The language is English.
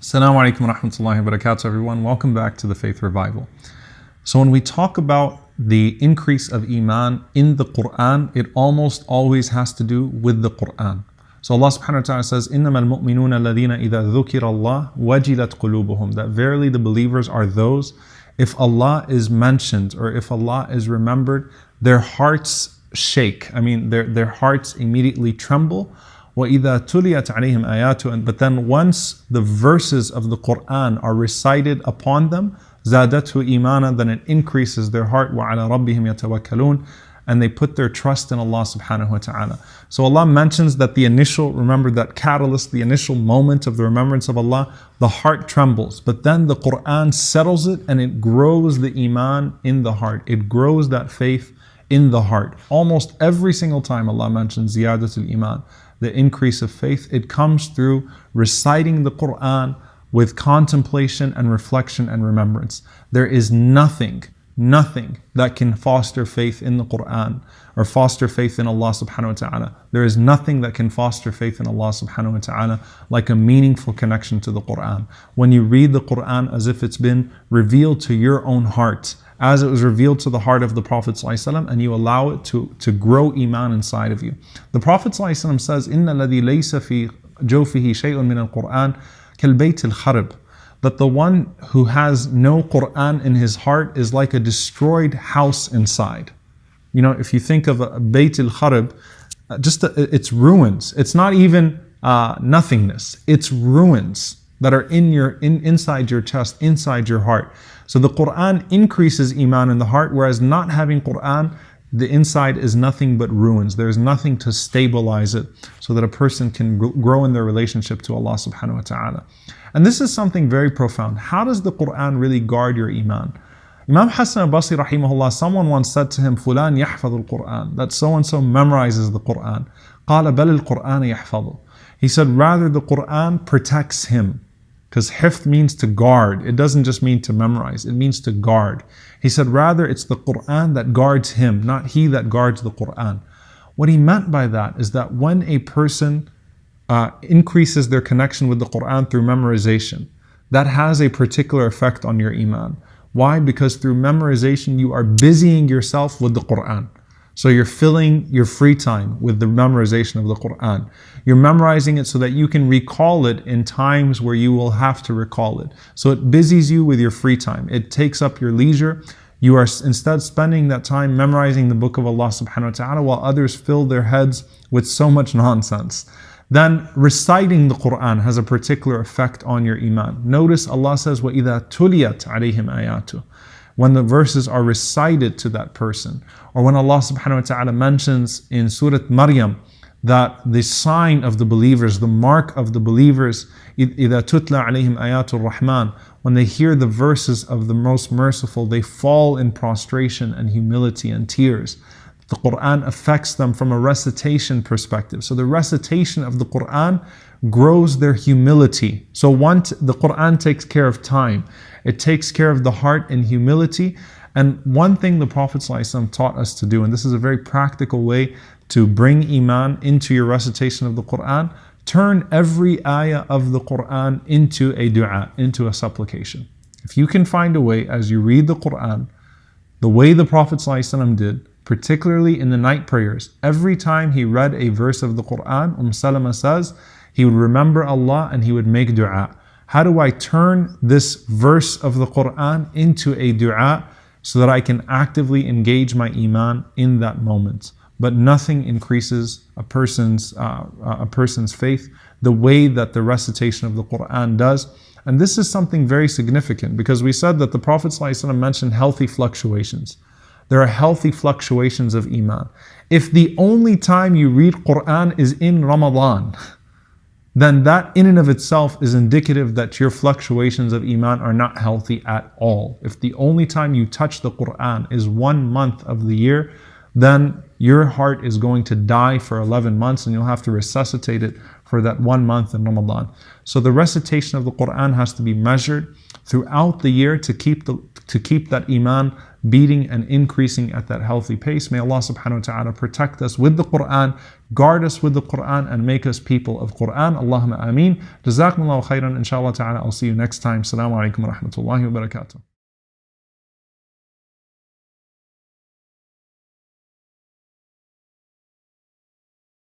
Assalamu alaikum wa rahmatullahi wa barakatuh, everyone. Welcome back to the Faith Revival. So when we talk about the increase of Iman in the Quran, it almost always has to do with the Quran. So Allah subhanahu wa ta'ala says, إِنَّمَا الْمُؤْمِنُونَ الَّذِينَ إِذَا ذُكِرَ اللَّهُ وَجِلَتْ قُلُوبُهُم. That verily the believers are those, if Allah is mentioned or if Allah is remembered, their hearts shake. Their hearts immediately tremble. وَإِذَا تُلِيَتْ عَلَيْهِمْ آيَاتُ. But then once the verses of the Quran are recited upon them, زَادَتْهُ إِيمَانًا, then it increases their heart. وَعَلَى رَبِّهِمْ يَتَوَكَّلُونَ. And they put their trust in Allah subhanahu wa ta'ala. So Allah mentions that remember that catalyst, the initial moment of the remembrance of Allah, the heart trembles. But then the Quran settles it and it grows the Iman in the heart. It grows that faith in the heart. Almost every single time Allah mentions ziyadatul iman, the increase of faith, it comes through reciting the Quran with contemplation and reflection and remembrance. There is nothing that can foster faith in the Quran or foster faith in Allah subhanahu wa ta'ala. There is nothing that can foster faith in Allah subhanahu wa ta'ala like a meaningful connection to the Quran. When you read the Quran as if it's been revealed to your own heart, as it was revealed to the heart of the Prophet ﷺ, and you allow it to grow Iman inside of you. The Prophet ﷺ says, إِنَّ الَّذِي لَيْسَ فِي جَوْفِهِ شَيْءٌ مِنَ الْقُرْآنِ كَالْبَيْتِ الْخَرِبِ. That the one who has no Quran in his heart is like a destroyed house inside. You know, if you think of a Bayt al-Kharib, it's ruins. It's not even nothingness. It's ruins that are inside your chest, inside your heart. So the Quran increases Iman in the heart, whereas not having Quran, the inside is nothing but ruins. There is nothing to stabilize it so that a person can grow in their relationship to Allah subhanahu wa ta'ala. And this is something very profound. How does the Quran really guard your Iman? Imam Hassan al-Basri rahimahullah, someone once said to him, فُلان يحفظ القرآن, that so-and-so memorizes the Quran. قال بل القرآن يحفظه. He said, rather the Quran protects him. Because hifth means to guard. It doesn't just mean to memorize. It means to guard. He said, rather it's the Quran that guards him, not he that guards the Quran. What he meant by that is that when a person increases their connection with the Quran through memorization, that has a particular effect on your Iman. Why? Because through memorization you are busying yourself with the Quran. So you're filling your free time with the memorization of the Quran. You're memorizing it so that you can recall it in times where you will have to recall it. So it busies you with your free time. It takes up your leisure. You are instead spending that time memorizing the book of Allah subhanahu wa ta'ala while others fill their heads with so much nonsense. Then reciting the Quran has a particular effect on your Iman. Notice Allah says, وَإِذَا تُلِيَتْ عَلَيْهِمْ آيَاتُهُ. When the verses are recited to that person, or when Allah subhanahu wa ta'ala mentions in Surah Maryam that the sign of the believers, the mark of the believers, إِذَا تُتْلَى عَلَيْهِمْ آيَاتُ الرَّحْمَنِ, when they hear the verses of the Most Merciful, they fall in prostration and humility and tears. The Quran affects them from a recitation perspective. So the recitation of the Quran grows their humility. So the Quran takes care of time. It takes care of the heart and humility. And one thing the Prophet ﷺ taught us to do, and this is a very practical way to bring Iman into your recitation of the Quran, turn every ayah of the Quran into a dua, into a supplication. If you can find a way as you read the Quran, the way the Prophet ﷺ did, particularly in the night prayers, every time he read a verse of the Quran, Salama says, he would remember Allah and he would make dua. How do I turn this verse of the Quran into a dua so that I can actively engage my Iman in that moment? But nothing increases a person's faith the way that the recitation of the Quran does. And this is something very significant because we said that the Prophet ﷺ mentioned healthy fluctuations. There are healthy fluctuations of Iman. If the only time you read Quran is in Ramadan, then that in and of itself is indicative that your fluctuations of Iman are not healthy at all. If the only time you touch the Quran is 1 month of the year, then your heart is going to die for 11 months and you'll have to resuscitate it for that 1 month in Ramadan. So the recitation of the Quran has to be measured throughout the year to keep that iman beating and increasing at that healthy pace. May Allah subhanahu wa ta'ala protect us with the Quran, guard us with the Quran, and make us people of Quran. Allahumma ameen. Jazakumullahu khairan. Inshallah ta'ala, I'll see you next time. Assalamu alaikum wa rahmatullahi wa barakatuh.